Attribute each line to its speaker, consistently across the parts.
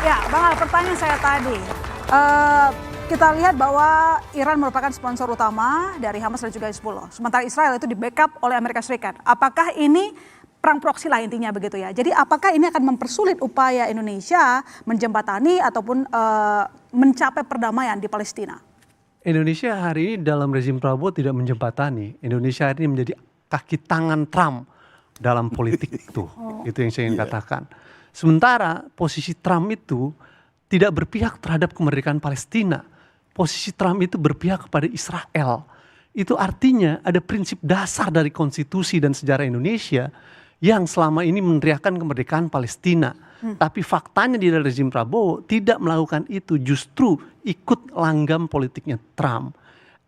Speaker 1: Ya, Bang Al, pertanyaan saya tadi. Kita lihat bahwa Iran merupakan sponsor utama dari Hamas dan juga Hezbollah. Sementara Israel itu di-backup oleh Amerika Serikat. Apakah ini perang proksi lah intinya begitu ya? Jadi apakah ini akan mempersulit upaya Indonesia menjembatani ataupun mencapai perdamaian di Palestina?
Speaker 2: Indonesia hari ini dalam rezim Prabowo tidak menjembatani. Indonesia hari ini menjadi kaki tangan Trump dalam politik itu. Itu yang saya ingin katakan. Sementara posisi Trump itu tidak berpihak terhadap kemerdekaan Palestina. Posisi Trump itu berpihak kepada Israel. Itu artinya ada prinsip dasar dari konstitusi dan sejarah Indonesia yang selama ini meneriakkan kemerdekaan Palestina. Tapi faktanya di dalam rezim Prabowo tidak melakukan itu, justru ikut langgam politiknya Trump.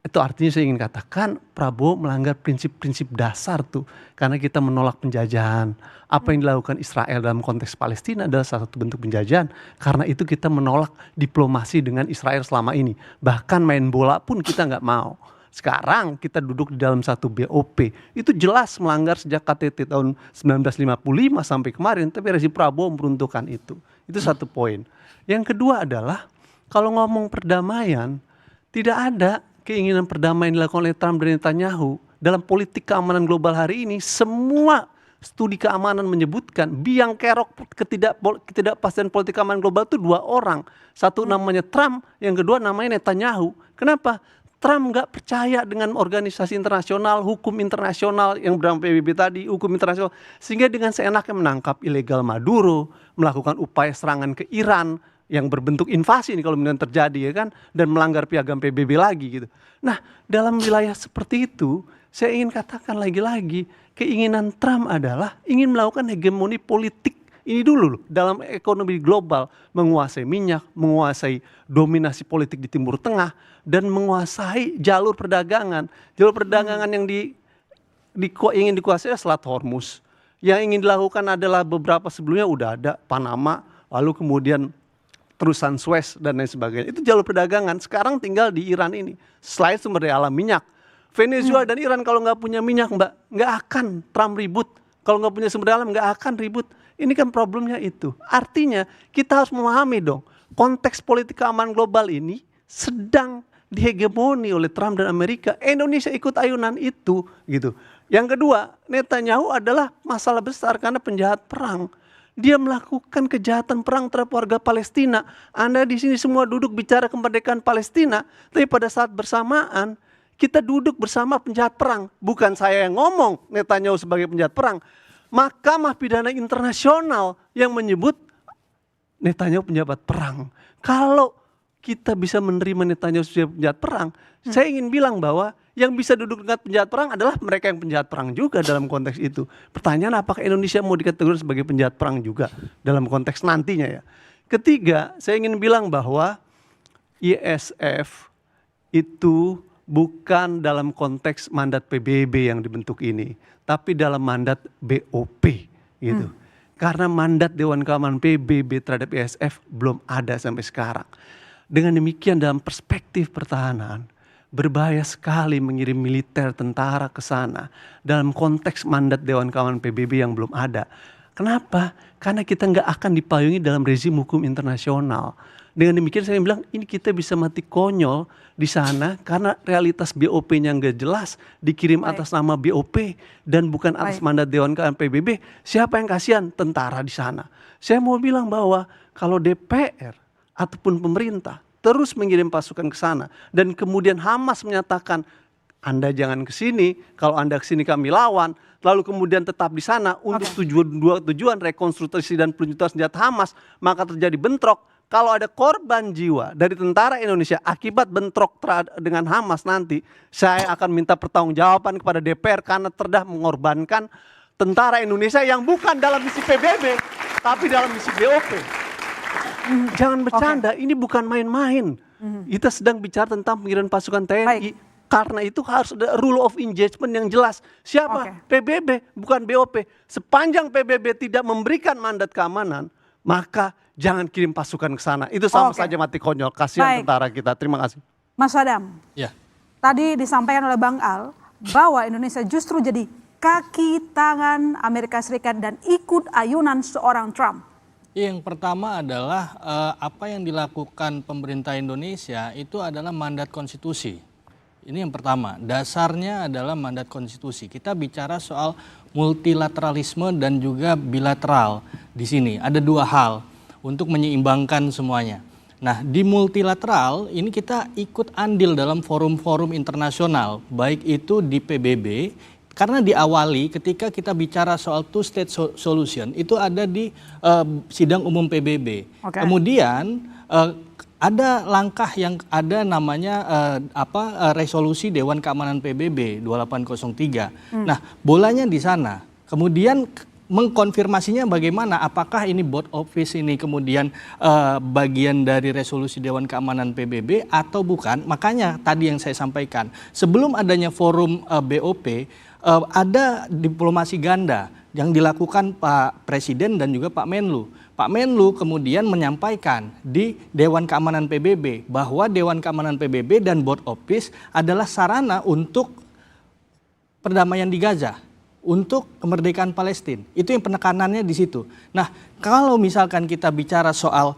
Speaker 2: Itu artinya saya ingin katakan Prabowo melanggar prinsip-prinsip dasar tuh. Karena kita menolak penjajahan. Apa yang dilakukan Israel dalam konteks Palestina adalah salah satu bentuk penjajahan. Karena itu kita menolak diplomasi dengan Israel selama ini. Bahkan main bola pun kita nggak mau. Sekarang kita duduk di dalam satu BOP. Itu jelas melanggar sejak KTT tahun 1955 sampai kemarin. Tapi rezim Prabowo meruntuhkan itu. Itu satu poin. Yang kedua adalah kalau ngomong perdamaian, tidak ada keinginan perdamaian dilakukan oleh Trump dan Netanyahu. Dalam politik keamanan global hari ini, semua studi keamanan menyebutkan biang kerok ketidakpastian politik keamanan global itu dua orang. Satu namanya Trump, yang kedua namanya Netanyahu. Kenapa? Trump nggak percaya dengan organisasi internasional, hukum internasional yang bernama PBB tadi, hukum internasional. Sehingga dengan seenaknya menangkap ilegal Maduro, melakukan upaya serangan ke Iran, yang berbentuk invasi ini kalau kemudian terjadi ya kan, dan melanggar piagam PBB lagi gitu. Nah, dalam wilayah seperti itu, saya ingin katakan lagi-lagi, keinginan Trump adalah ingin melakukan hegemoni politik ini dulu loh, dalam ekonomi global, menguasai minyak, menguasai dominasi politik di Timur Tengah, dan menguasai jalur perdagangan. Jalur perdagangan yang ingin dikuasai adalah Selat Hormuz. Yang ingin dilakukan adalah beberapa sebelumnya udah ada Panama, lalu kemudian terusan Suez dan lain sebagainya. Itu jalur perdagangan. Sekarang tinggal di Iran ini. Selain sumber daya alam minyak. Venezuela dan Iran kalau nggak punya minyak, Mbak, nggak akan Trump ribut. Kalau nggak punya sumber daya alam nggak akan ribut. Ini kan problemnya itu. Artinya kita harus memahami dong, konteks politik keamanan global ini sedang dihegemoni oleh Trump dan Amerika. Indonesia ikut ayunan itu, gitu. Yang kedua, Netanyahu adalah masalah besar karena penjahat perang. Dia melakukan kejahatan perang terhadap warga Palestina. Anda di sini semua duduk bicara kemerdekaan Palestina, tapi pada saat bersamaan kita duduk bersama penjahat perang. Bukan saya yang ngomong Netanyahu sebagai penjahat perang. Mahkamah Pidana Internasional yang menyebut Netanyahu penjahat perang. Kalau kita bisa menerima Netanyahu sebagai penjahat perang, saya ingin bilang bahwa yang bisa duduk dengan penjahat perang adalah mereka yang penjahat perang juga dalam konteks itu. Pertanyaan, apakah Indonesia mau dikategorikan sebagai penjahat perang juga dalam konteks nantinya ya. Ketiga, saya ingin bilang bahwa ISF itu bukan dalam konteks mandat PBB yang dibentuk ini, tapi dalam mandat BOP gitu. Karena mandat Dewan Keamanan PBB terhadap ISF belum ada sampai sekarang. Dengan demikian dalam perspektif pertahanan, berbahaya sekali mengirim militer tentara ke sana dalam konteks mandat Dewan Keamanan PBB yang belum ada. Kenapa? Karena kita nggak akan dipayungi dalam rezim hukum internasional. Dengan demikian saya bilang ini kita bisa mati konyol di sana karena realitas BOP-nya nggak jelas, dikirim atas nama BOP dan bukan atas mandat Dewan Keamanan PBB. Siapa yang kasihan? Tentara di sana. Saya mau bilang bahwa kalau DPR ataupun pemerintah terus mengirim pasukan ke sana dan kemudian Hamas menyatakan Anda jangan ke sini, kalau Anda ke sini kami lawan, lalu kemudian tetap di sana untuk tujuan rekonstruksi dan peluncuran senjata Hamas, maka terjadi bentrok. Kalau ada korban jiwa dari tentara Indonesia akibat bentrok dengan Hamas nanti, saya akan minta pertanggungjawaban kepada DPR karena telah mengorbankan tentara Indonesia yang bukan dalam misi PBB tapi dalam misi BOP. Jangan bercanda, ini bukan main-main. Kita sedang bicara tentang pengiriman pasukan TNI. Karena itu harus ada rule of engagement yang jelas. Siapa? PBB, bukan BOP. Sepanjang PBB tidak memberikan mandat keamanan, maka jangan kirim pasukan ke sana. Itu sama saja mati konyol. Kasihan tentara kita. Terima kasih.
Speaker 1: Mas Adam, tadi disampaikan oleh Bang Al bahwa Indonesia justru jadi kaki tangan Amerika Serikat dan ikut ayunan seorang Trump.
Speaker 3: Yang pertama adalah apa yang dilakukan pemerintah Indonesia itu adalah mandat konstitusi. Ini yang pertama, dasarnya adalah mandat konstitusi. Kita bicara soal multilateralisme dan juga bilateral di sini. Ada dua hal untuk menyeimbangkan semuanya. Nah, di multilateral ini kita ikut andil dalam forum-forum internasional, baik itu di PBB, karena diawali ketika kita bicara soal two state solution itu ada di sidang umum PBB.
Speaker 1: Oke.
Speaker 3: Kemudian ada langkah yang ada namanya resolusi Dewan Keamanan PBB 2803. Nah, bolanya di sana. Kemudian mengkonfirmasinya bagaimana, apakah ini board office ini kemudian bagian dari resolusi Dewan Keamanan PBB atau bukan. Makanya tadi yang saya sampaikan, sebelum adanya forum BOP, ada diplomasi ganda yang dilakukan Pak Presiden dan juga Pak Menlu. Pak Menlu kemudian menyampaikan di Dewan Keamanan PBB bahwa Dewan Keamanan PBB dan board office adalah sarana untuk perdamaian di Gaza, untuk kemerdekaan Palestina. Itu yang penekanannya di situ. Nah, kalau misalkan kita bicara soal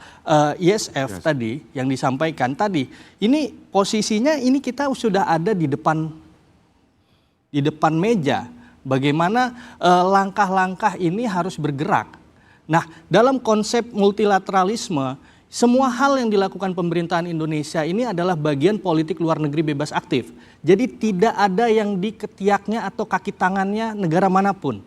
Speaker 3: ISF tadi yang disampaikan tadi, ini posisinya ini kita sudah ada di depan meja. Bagaimana langkah-langkah ini harus bergerak. Nah, dalam konsep multilateralisme, semua hal yang dilakukan pemerintahan Indonesia ini adalah bagian politik luar negeri bebas aktif. Jadi tidak ada yang di ketiaknya atau kaki tangannya negara manapun.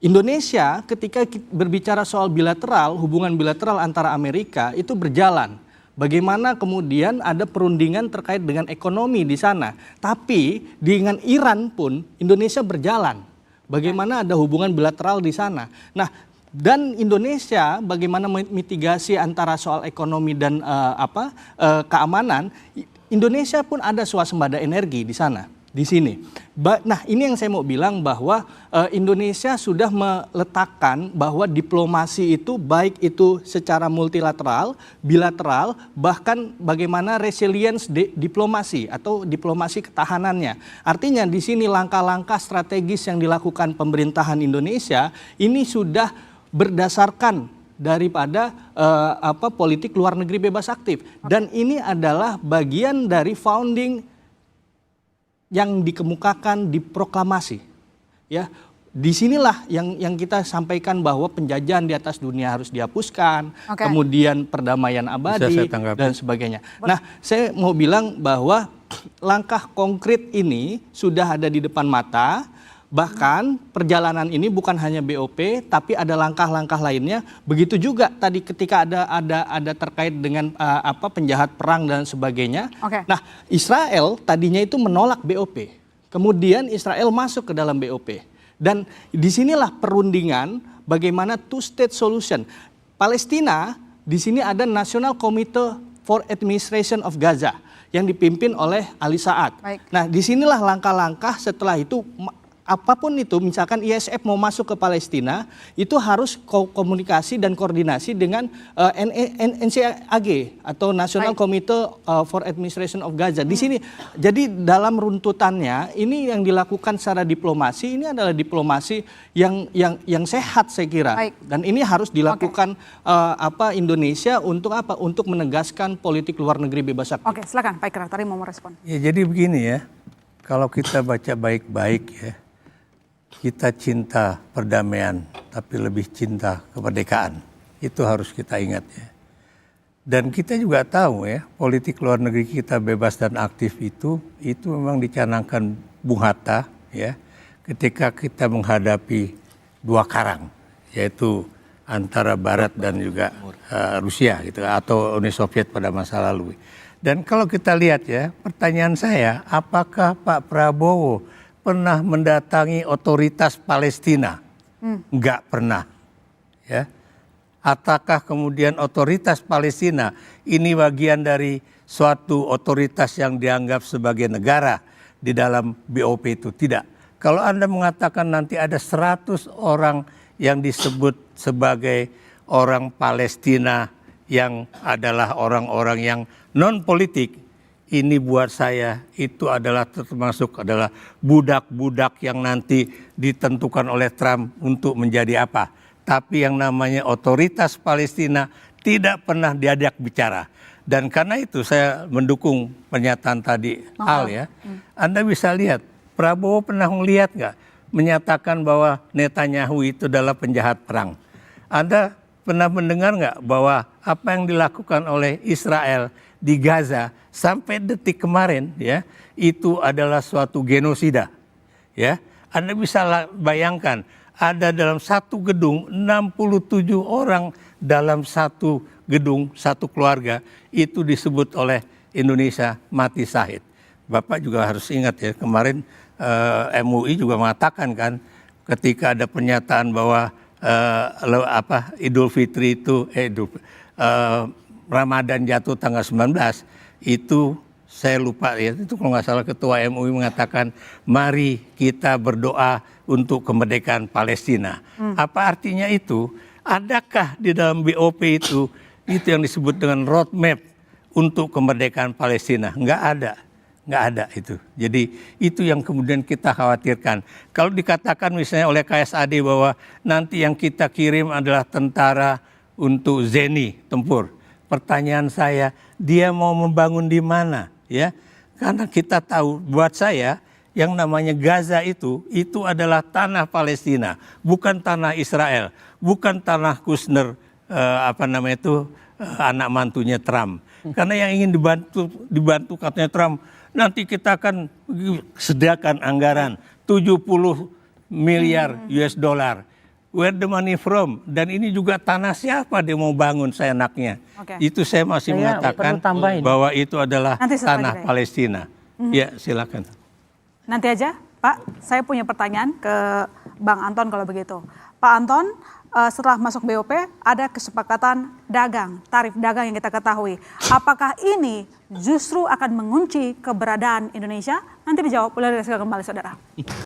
Speaker 3: Indonesia ketika berbicara soal bilateral, hubungan bilateral antara Amerika itu berjalan. Bagaimana kemudian ada perundingan terkait dengan ekonomi di sana. Tapi dengan Iran pun Indonesia berjalan. Bagaimana ada hubungan bilateral di sana. Nah, dan Indonesia bagaimana mitigasi antara soal ekonomi dan keamanan. Indonesia pun ada swasembada energi di sana, di sini. Nah, ini yang saya mau bilang bahwa Indonesia sudah meletakkan bahwa diplomasi itu baik itu secara multilateral, bilateral, bahkan bagaimana resilience diplomasi atau diplomasi ketahanannya. Artinya di sini langkah-langkah strategis yang dilakukan pemerintahan Indonesia ini sudah berdasarkan daripada politik luar negeri bebas aktif. Dan ini adalah bagian dari founding yang dikemukakan di proklamasi. Ya, disinilah yang kita sampaikan bahwa penjajahan di atas dunia harus dihapuskan, kemudian perdamaian abadi dan sebagainya. Nah, saya mau bilang bahwa langkah konkret ini sudah ada di depan mata. Bahkan perjalanan ini bukan hanya BOP, tapi ada langkah-langkah lainnya. Begitu juga tadi ketika ada terkait dengan penjahat perang dan sebagainya. Nah, Israel tadinya itu menolak BOP. Kemudian Israel masuk ke dalam BOP. Dan disinilah perundingan bagaimana two state solution. Palestina di sini ada National Committee for Administration of Gaza yang dipimpin oleh Ali Saad. Nah, disinilah langkah-langkah setelah itu. Apapun itu, misalkan ISF mau masuk ke Palestina, itu harus komunikasi dan koordinasi dengan NCAG atau National Committee for Administration of Gaza. Di sini, jadi dalam runtutannya, ini yang dilakukan secara diplomasi, ini adalah diplomasi yang sehat saya kira. Dan ini harus dilakukan Indonesia untuk apa? Untuk menegaskan politik luar negeri bebas aktif.
Speaker 1: Oke, silakan Pak Ikrar, tadi mau merespon.
Speaker 4: Ya, jadi begini ya, kalau kita baca baik-baik ya, kita cinta perdamaian, tapi lebih cinta kemerdekaan. Itu harus kita ingat ya. Dan kita juga tahu ya, politik luar negeri kita bebas dan aktif itu memang dicanangkan Bung Hatta ya, ketika kita menghadapi dua karang, yaitu antara Barat dan juga Rusia gitu, atau Uni Soviet pada masa lalu. Dan kalau kita lihat ya, pertanyaan saya, apakah Pak Prabowo pernah mendatangi otoritas Palestina? Enggak pernah. Ya. Apakah kemudian otoritas Palestina ini bagian dari suatu otoritas yang dianggap sebagai negara di dalam BOP itu? Tidak. Kalau Anda mengatakan nanti ada 100 orang yang disebut sebagai orang Palestina yang adalah orang-orang yang non-politik, ini buat saya itu adalah termasuk adalah budak-budak yang nanti ditentukan oleh Trump untuk menjadi apa? tapi yang namanya otoritas Palestina tidak pernah diajak bicara. Dan karena itu saya mendukung pernyataan tadi Al ya. Anda bisa lihat, Prabowo pernah melihat nggak menyatakan bahwa Netanyahu itu adalah penjahat perang. Anda pernah mendengar nggak bahwa apa yang dilakukan oleh Israel di Gaza sampai detik kemarin ya, itu adalah suatu genosida. Ya, Anda bisa bayangkan ada dalam satu gedung 67 orang dalam satu gedung, satu keluarga, itu disebut oleh Indonesia mati syahid. Bapak juga harus ingat ya, kemarin MUI juga mengatakan kan, ketika ada pernyataan bahwa Idul Fitri itu Ramadan jatuh tanggal 19, itu saya lupa ya, itu kalau nggak salah Ketua MUI mengatakan mari kita berdoa untuk kemerdekaan Palestina. Apa artinya itu? Adakah di dalam BOP itu yang disebut dengan roadmap untuk kemerdekaan Palestina? Nggak ada itu. Jadi itu yang kemudian kita khawatirkan. Kalau dikatakan misalnya oleh KSAD bahwa nanti yang kita kirim adalah tentara untuk Zeni, tempur. Pertanyaan saya, dia mau membangun di mana? Ya, karena kita tahu, buat saya yang namanya Gaza itu adalah tanah Palestina, bukan tanah Israel, bukan tanah Kushner, anak mantunya Trump. Karena yang ingin dibantu katanya Trump, nanti kita akan sediakan anggaran 70 miliar US dollar. Where the money from? Dan ini juga tanah siapa dia mau bangun seenaknya. Itu saya masih mengatakan bahwa itu adalah tanah Palestina. Ya, silakan.
Speaker 1: Nanti aja, Pak. Saya punya pertanyaan ke Bang Anton kalau begitu. Pak Anton, setelah masuk BOP ada kesepakatan dagang, tarif dagang yang kita ketahui. Apakah ini justru akan mengunci keberadaan Indonesia? Nanti dijawab oleh Rizka kembali, saudara.